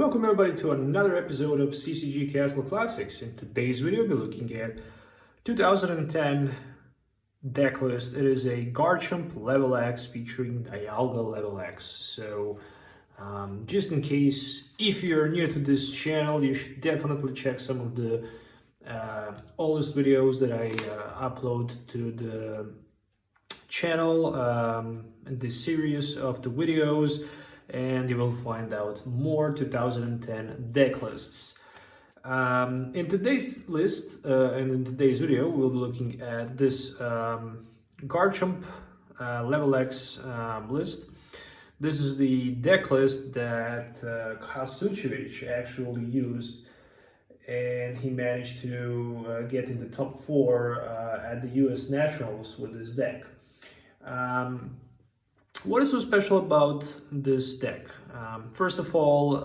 Welcome everybody to another episode of CCG Castle Classics. In today's video, we'll be looking at 2010 deck list. It is a Garchomp Level X featuring Dialga Level X. So, just in case, if you're new to this channel, you should definitely check some of the oldest videos that I upload to the channel in this series of the videos, and you will find out more 2010 deck lists. In today's list and in today's video, we'll be looking at this Garchomp Level X list. This is the deck list that Kasuchevich actually used, and he managed to get in the top 4 at the US Nationals with this deck. What is so special about this deck? First of all,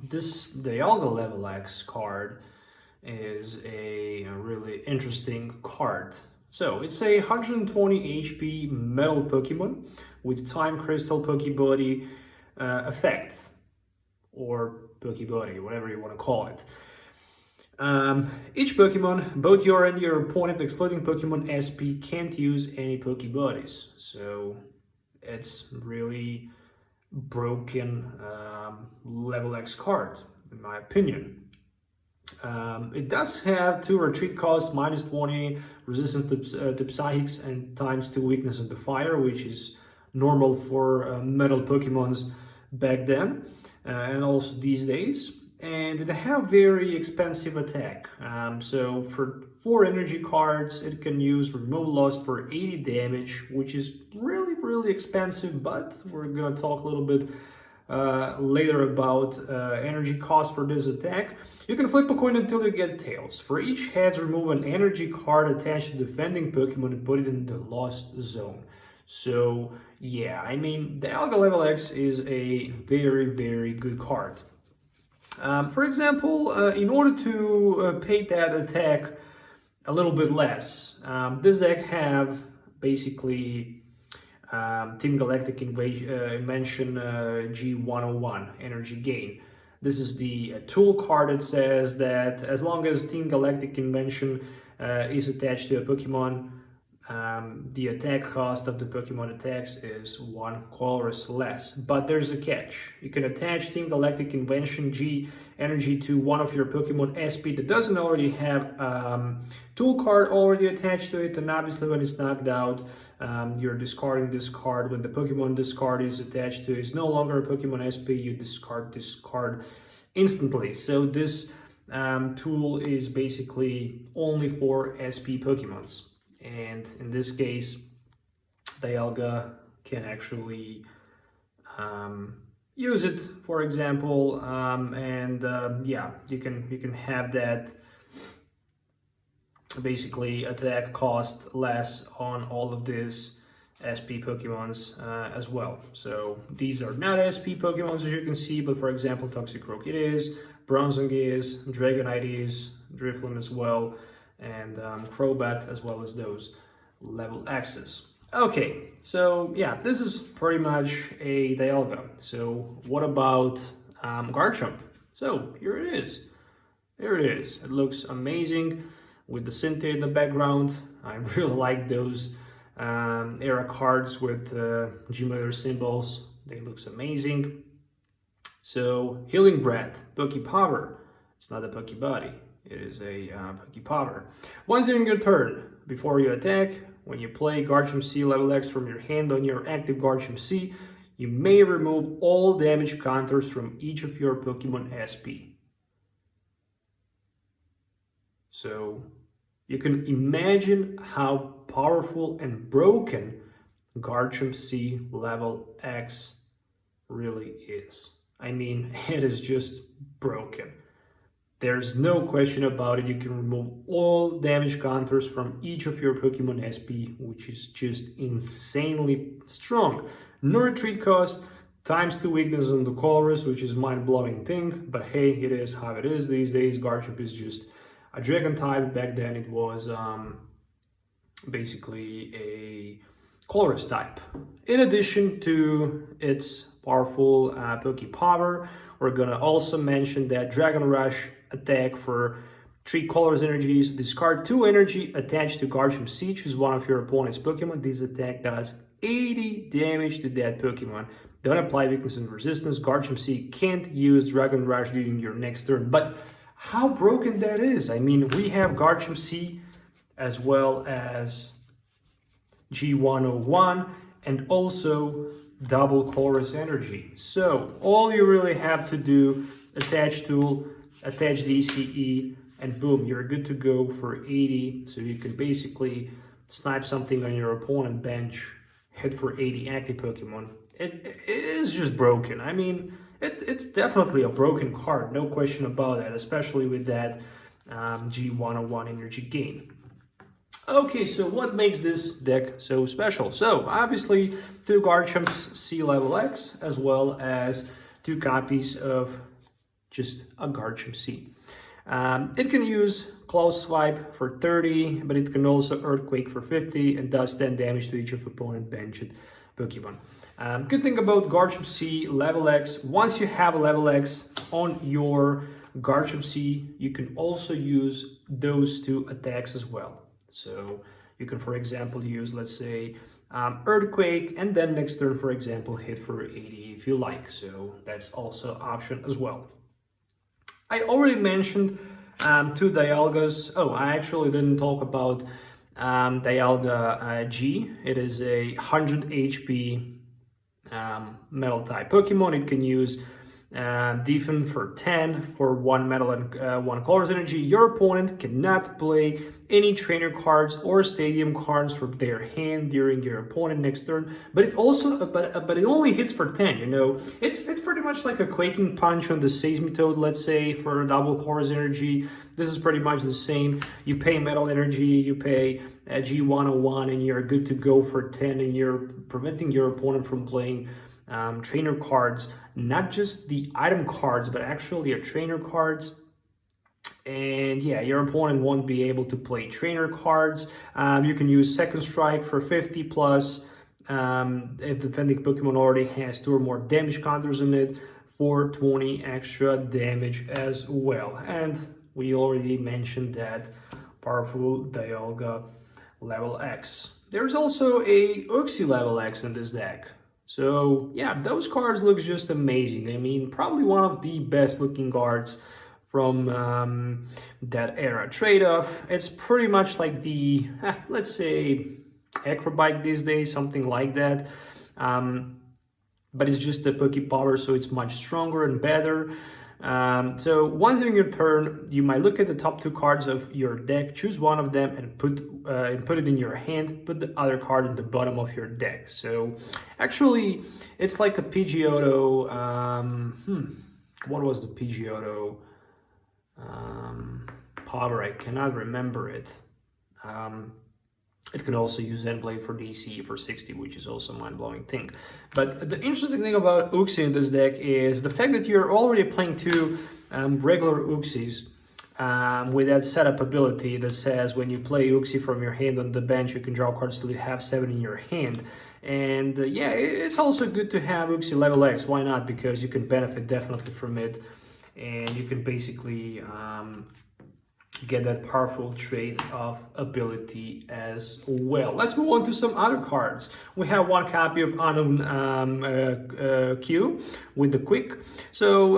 this Dialga Level X card is a really interesting card. So it's a 120 HP metal Pokemon with Time Crystal Pokebody effect, or Pokebody, whatever you want to call it. Each Pokemon, both your and your opponent, excluding Pokemon SP, can't use any Pokebodies. So it's really broken Level X card, in my opinion. It does have 2 retreat costs, -20, resistance to Psychics, and ×2 weakness into fire, which is normal for metal Pokemons back then and also these days. And they have very expensive attack. So for 4 energy cards, it can use Remove Lost for 80 damage, which is really expensive, but we're gonna talk a little bit later about energy cost for this attack. You can flip a coin until you get tails. For each heads, remove an energy card attached to defending Pokemon and put it in the Lost Zone. So yeah, I mean, the Algo Level X is a very good card. For example, in order to pay that attack a little bit less, this deck have basically Team Galactic Invention G101 Energy Gain. This is the tool card that says that as long as Team Galactic Invention is attached to a Pokemon, the attack cost of the Pokemon attacks is 1 colorless less. But there's a catch. You can attach Team Galactic Invention G energy to one of your Pokemon SP that doesn't already have tool card already attached to it, and obviously when it's knocked out, you're discarding this card. When the Pokemon discard is attached to it, it's no longer a Pokemon SP, you discard this card instantly. So this tool is basically only for SP Pokemons. And in this case, Dialga can actually use it, for example, yeah, you can have that basically attack cost less on all of these SP Pokemons as well. So these are not SP Pokemons, as you can see, but for example, Toxicroak it is, Bronzong is, Dragonite is, Drifloon as well, and Crobat, as well as those Level X's. Okay, so yeah, this is pretty much a Dialga. So what about Garchomp? So here it is. There it is. It looks amazing with the Cynthia in the background. I really like those era cards with G-Meter symbols. They look amazing. So Healing Breath, Pokepower. It's not a Pokebody. It is a Pokepower. Once during your turn, before you attack, when you play Garchomp C Level X from your hand on your active Garchomp C, you may remove all damage counters from each of your Pokemon SP. So you can imagine how powerful and broken Garchomp C Level X really is. I mean, it is just broken. There's no question about it. You can remove all damage counters from each of your Pokemon SP, which is just insanely strong. No retreat cost, ×2 weakness on the colors, which is mind-blowing thing, but hey, it is how it is these days. Garchomp is just a dragon type. Back then it was basically a colorless type. In addition to its powerful Pokepower, We're gonna also mention that Dragon Rush attack for 3 colors energies. Discard 2 energy attached to Garchomp C. Choose one of your opponent's Pokemon. This attack does 80 damage to that Pokemon. Don't apply weakness and resistance. Garchomp C can't use Dragon Rush during your next turn. But how broken that is. I mean, we have Garchomp C as well as G101 and also double chorus energy. So all you really have to do, attach tool, attach DCE, and boom, you're good to go for 80. So you can basically snipe something on your opponent bench, hit for 80 active Pokemon. It is just broken. I mean, it's definitely a broken card, no question about that, especially with that G101 energy gain. Okay, so what makes this deck so special? So obviously 2 Garchomps C level X as well as 2 copies of just a Garchomp C. It can use Close Swipe for 30, but it can also Earthquake for 50 and does 10 damage to each of opponent benched Pokemon. Good thing about Garchomp C level X, once you have a level X on your Garchomp C, you can also use those 2 attacks as well. So you can, for example, use, let's say, Earthquake, and then next turn, for example, hit for 80 if you like. So that's also an option as well. I already mentioned 2 Dialgas. Oh, I actually didn't talk about Dialga G. It is a 100 HP metal type Pokemon. It can use defense for 10 for 1 metal and 1 colors energy. Your opponent cannot play any trainer cards or stadium cards from their hand during your opponent next turn. But it also, but it only hits for 10. You know, it's pretty much like a Quaking Punch on the Seismitoad, let's say, for double colors energy. This is pretty much the same. You pay metal energy, you pay G101, and you're good to go for 10, and you're preventing your opponent from playing trainer cards, not just the item cards, but actually your trainer cards. And yeah, your opponent won't be able to play trainer cards. You can use Second Strike for 50 plus. If the defending Pokemon already has 2 or more damage counters in it, for 20 extra damage as well. And we already mentioned that powerful Dialga Level X. There's also a Uxie Level X in this deck. So yeah, those cards look just amazing. I mean, probably one of the best looking cards from that era. Trade-off, it's pretty much like the, let's say, Acrobike these days, something like that. But it's just the Poke Power, so it's much stronger and better. So once during your turn, you might look at the top 2 cards of your deck, choose one of them and put it in your hand, put the other card in the bottom of your deck. So actually, it's like a Pidgeotto, what was the Pidgeotto power? I cannot remember it. It can also use Zenblade for DC for 60, which is also a mind-blowing thing. But the interesting thing about Uxie in this deck is the fact that you're already playing 2 regular Uxies with that setup ability that says when you play Uxie from your hand on the bench, you can draw cards till you have 7 in your hand. And yeah, it's also good to have Uxie Level X. Why not? Because you can benefit definitely from it. And you can basically get that powerful trade-off ability as well. Let's move on to some other cards. We have 1 copy of Unknown Q with the Quick. So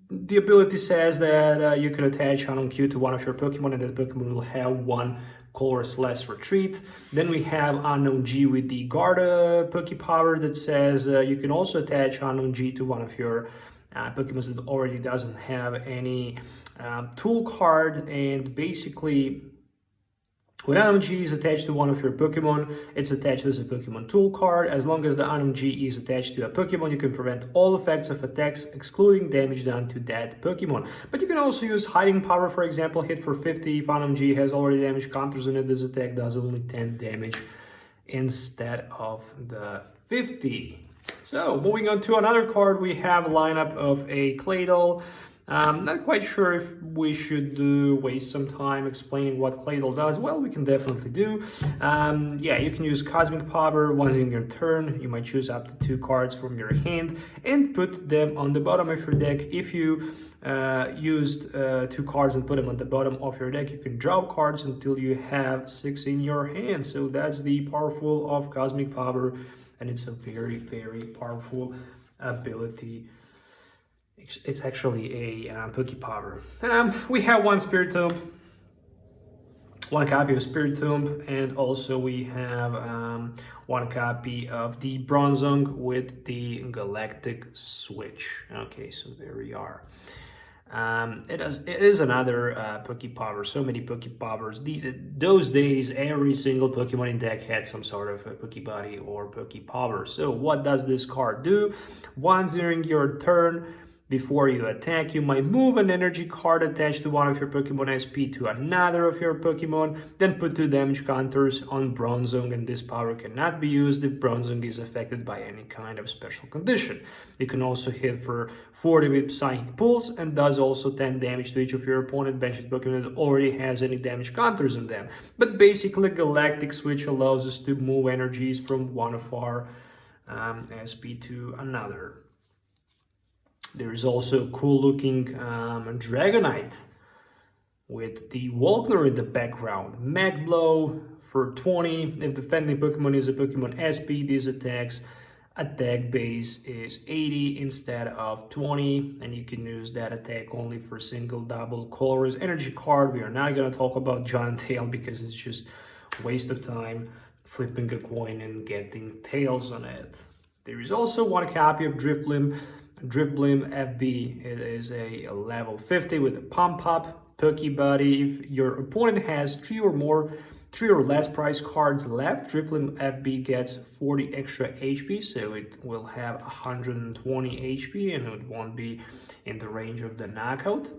the ability says that you can attach Unknown Q to one of your Pokemon, and that Pokemon will have 1 colorless less retreat. Then we have Unknown G with the Guard Poke Power that says you can also attach Unknown G to one of your Pokemon that already doesn't have any tool card. And basically, when Unknown G is attached to one of your Pokemon, it's attached as a Pokemon tool card. As long as the Unknown G is attached to a Pokemon, you can prevent all effects of attacks, excluding damage done to that Pokemon. But you can also use Hiding Power, for example, hit for 50. If Unknown G has already damage counters in it, this attack does only 10 damage instead of the 50. So, moving on to another card, we have a lineup of a Claydol, Not quite sure if we should waste some time explaining what Claydol does. Well, we can definitely do. Yeah, you can use Cosmic Power once in your turn. You might choose up to 2 cards from your hand and put them on the bottom of your deck. If you used 2 cards and put them on the bottom of your deck, you can drop cards until you have 6 in your hand. So that's the powerful of Cosmic Power, and it's a very, very powerful ability. It's actually a Pokepower. We have 1 Spiritomb, 1 copy of Spiritomb, and also we have 1 copy of the Bronzong with the Galactic Switch. Okay, so there we are. It is another Pokepower. So many Pokepowers. Those days, every single Pokemon in deck had some sort of a Pokebody or Pokepower. So what does this card do? Once during your turn, before you attack, you might move an energy card attached to one of your Pokemon SP to another of your Pokemon, then put 2 damage counters on Bronzong, and this power cannot be used if Bronzong is affected by any kind of special condition. You can also hit for 40 with Psychic Pulse, and does also 10 damage to each of your opponent benched Pokemon that already has any damage counters on them. But basically, Galactic Switch allows us to move energies from one of our SP to another. There is also a cool looking Dragonite with the Walkner in the background. Mag Blow for 20. If defending Pokemon is a Pokemon SP, these attack base is 80 instead of 20, and you can use that attack only for single, double, colorless energy card. We are not going to talk about Giant Tail because it's just a waste of time flipping a coin and getting tails on it. There is also 1 copy of Drifblim FB. It is a level 50 with a pump up Pokebody. If your opponent has 3 or less prize cards left, Drifblim FB gets 40 extra HP, so it will have 120 HP and it won't be in the range of the knockout.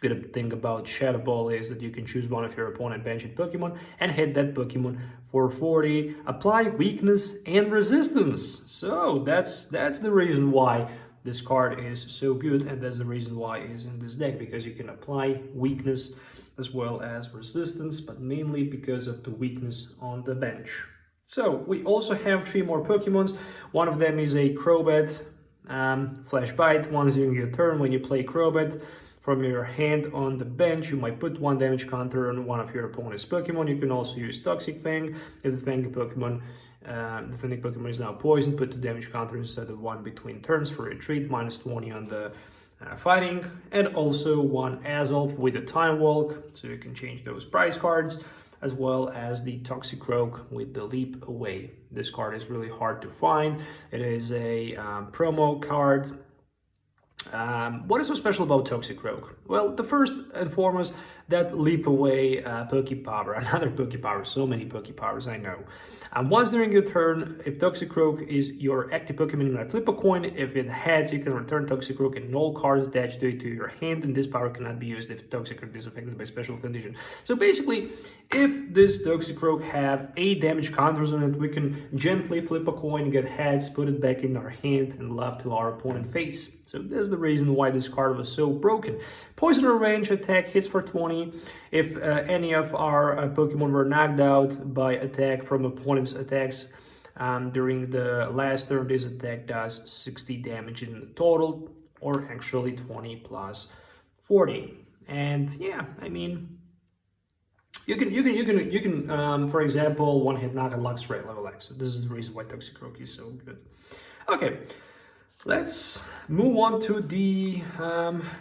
Good thing about Shadow Ball is that you can choose one of your opponent benched Pokemon and hit that Pokemon for 40, apply weakness and resistance. So that's the reason why this card is so good, and that's the reason why it is in this deck, because you can apply weakness as well as resistance, but mainly because of the weakness on the bench. So we also have 3 more Pokemons. One of them is a Crobat, Flash Bite. Once during your turn, when you play Crobat from your hand on the bench, you might put 1 damage counter on one of your opponent's Pokemon. You can also use Toxic Fang. If the defending Pokemon is now poisoned, put 2 damage counters instead of 1 between turns for retreat, minus 20 on the fighting, and also 1 Azelf with a Time Walk, so you can change those prize cards, as well as the Toxicroak with the Leap Away. This card is really hard to find. It is a promo card. What is so special about Toxicroak? Well, the first and foremost, that Leap Away Pokepower, another Pokepower, so many Pokepowers, I know. Once during your turn, if Toxicroak is your active Pokemon, you might flip a coin. If it heads, you can return Toxicroak and all cards attached to it to your hand, and this power cannot be used if Toxicroak is affected by special condition. So basically, if this Toxicroak have 8 damage counters on it, we can gently flip a coin, get heads, put it back in our hand, and love to our opponent's face. So that's the reason why this card was so broken. Poison range attack hits for 20. If any of our Pokemon were knocked out by attack from opponent's attacks during the last turn, this attack does 60 damage in total, or actually 20 plus 40. And yeah, I mean, you can for example, one-hit knock a Luxray level X. So this is the reason why Toxicroak is so good. Okay. Let's move on to the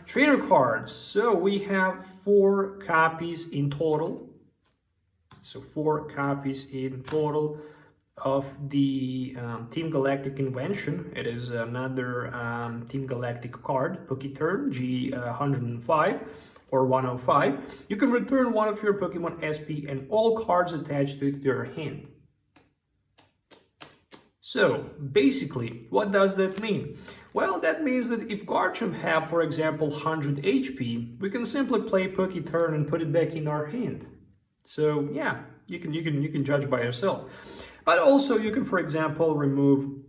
trainer cards. So we have 4 copies in total. So 4 copies in total of the Team Galactic Invention. It is another Team Galactic card, Poketurn G105 or 105. You can return one of your Pokemon SP and all cards attached to it to your hand. So, basically, what does that mean? Well, that means that if Garchomp have, for example, 100 HP, we can simply play Poketurn and put it back in our hand. So, yeah, you can judge by yourself. But also, you can, for example, remove,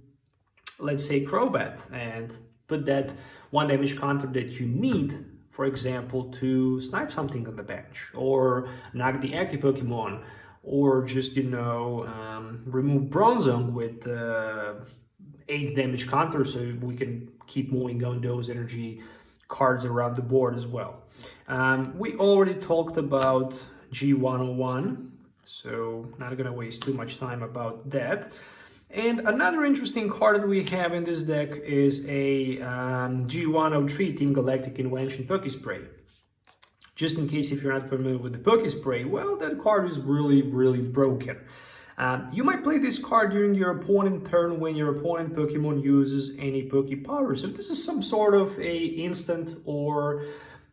let's say, Crobat, and put that 1 damage counter that you need, for example, to snipe something on the bench, or knock the active Pokemon, or just, remove Bronzong with 8 damage counter, so we can keep moving on those energy cards around the board as well. We already talked about G101, so not gonna waste too much time about that. And another interesting card that we have in this deck is a G103 Team Galactic Invention Pokespray. Just in case if you're not familiar with the Pokespray, well, that card is really, really broken. You might play this card during your opponent turn when your opponent Pokemon uses any Pokepower. So this is some sort of a instant or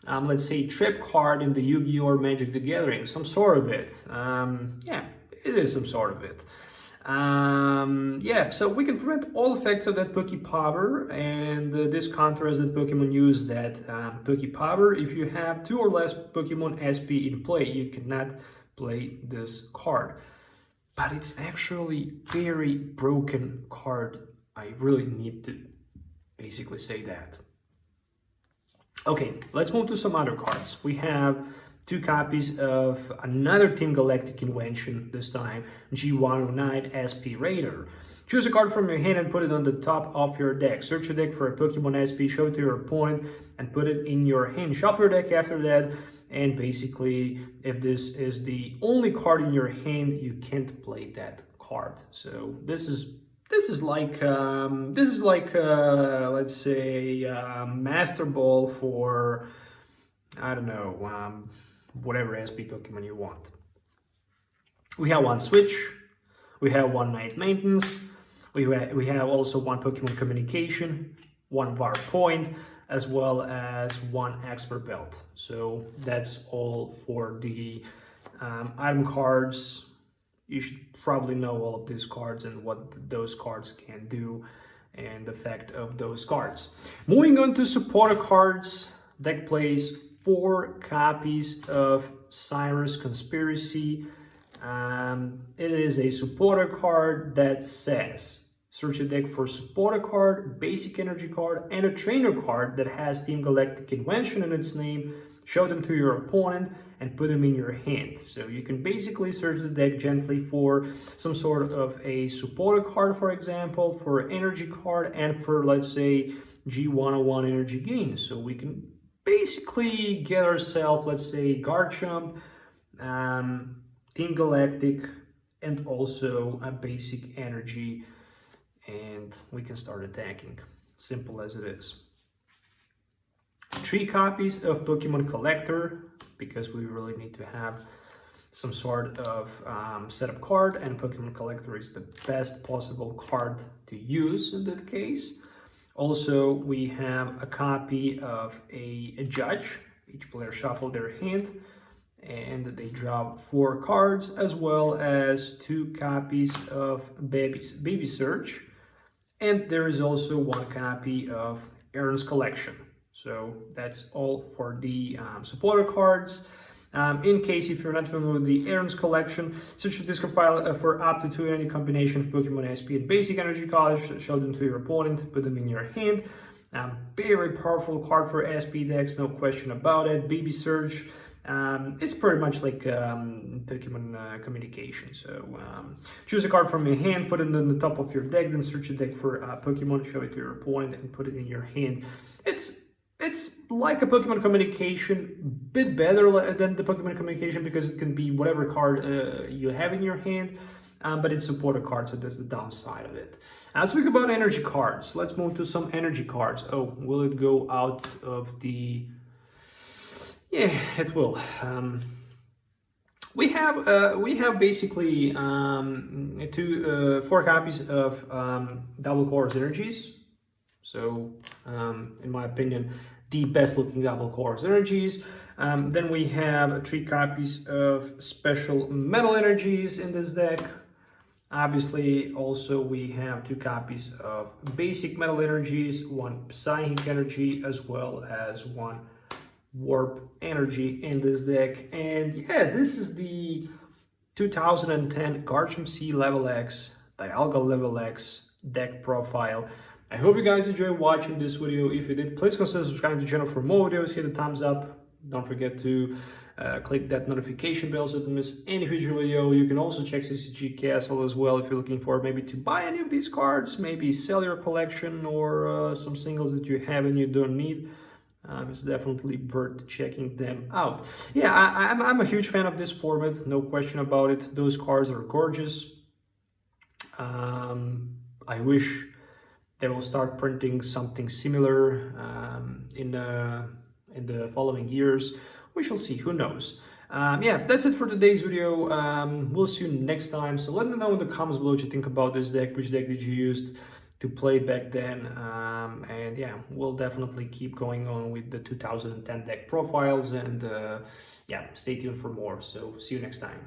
let's say trip card in the Yu-Gi-Oh! Or Magic the Gathering, some sort of it. Yeah, it is some sort of it. Yeah, so we can prevent all effects of that Pokepower, and this counters that Pokemon use that Pokepower. If you have 2 or less Pokemon SP in play, you cannot play this card. But it's actually very broken card. I really need to basically say that. Okay, let's move to some other cards. We have 2 copies of another Team Galactic Invention, this time G109 SP Raider. Choose a card from your hand and put it on the top of your deck. Search your deck for a Pokemon SP, show it to your opponent, and put it in your hand. Shuffle your deck after that, and basically, if this is the only card in your hand, you can't play that card. So this is like let's say Master Ball for, I don't know, whatever SP Pokemon you want. We have 1 Switch, we have 1 Night Maintenance, we have also 1 Pokemon Communication, 1 Var Point, as well as 1 Expert Belt. So that's all for the item cards. You should probably know all of these cards and what those cards can do and the effect of those cards. Moving on to supporter cards, deck plays 4 copies of Cyrus Conspiracy. It is a supporter card that says, search your deck for supporter card, basic energy card, and a trainer card that has Team Galactic Invention in its name. Show them to your opponent and put them in your hand. So you can basically search the deck gently for some sort of a supporter card, for example, for energy card, and for, let's say, G101 energy gain. So we can basically get ourselves, let's say, Garchomp, Team Galactic, and also a basic energy, and we can start attacking. Simple as it is. 3 copies of Pokemon Collector, because we really need to have some sort of setup card, and Pokemon Collector is the best possible card to use in that case. Also, we have a copy of a Judge. Each player shuffle their hand and they draw 4 cards, as well as 2 copies of Baby Search. And there is also 1 copy of Aaron's Collection. So that's all for the supporter cards. In case if you're not familiar with the Aaron's Collection, search the discard file for up to 2 any combination of Pokemon SP and basic energy cards. Show them to your opponent, put them in your hand. Very powerful card for SP decks, no question about it. Baby Search, it's pretty much like Pokemon Communication. So choose a card from your hand, put it on the top of your deck, then search your deck for Pokemon, show it to your opponent, and put it in your hand. It's like a Pokemon Communication, bit better than the Pokemon Communication because it can be whatever card you have in your hand, but it's supporter card, so that's the downside of it. Let's speak about energy cards. Let's move to some energy cards. Oh, will it go out of the... Yeah, it will. We have basically 4 copies of Double Chorus Energies. So, in my opinion, the best looking Double Chorus Energies. Then we have 3 copies of Special Metal Energies in this deck. Obviously, also we have 2 copies of Basic Metal Energies, 1 Psychic Energy, as well as 1 Warp Energy in this deck. And yeah, this is the 2010 Garchomp LV.X, Dialga Level X deck profile. I hope you guys enjoyed watching this video. If you did, please consider subscribing to the channel for more videos. Hit the thumbs up. Don't forget to click that notification bell so you don't miss any future video. You can also check CCG Castle as well if you're looking for maybe to buy any of these cards, maybe sell your collection or some singles that you have and you don't need. It's definitely worth checking them out. Yeah, I'm a huge fan of this format, no question about it. Those cards are gorgeous. I wish they will start printing something similar in the following years. We shall see, who knows. Yeah, that's it for today's video. We'll see you next time. So let me know in the comments below what you think about this deck. Which deck did you use to play back then? And yeah, we'll definitely keep going on with the 2010 deck profiles. And yeah, stay tuned for more. So see you next time.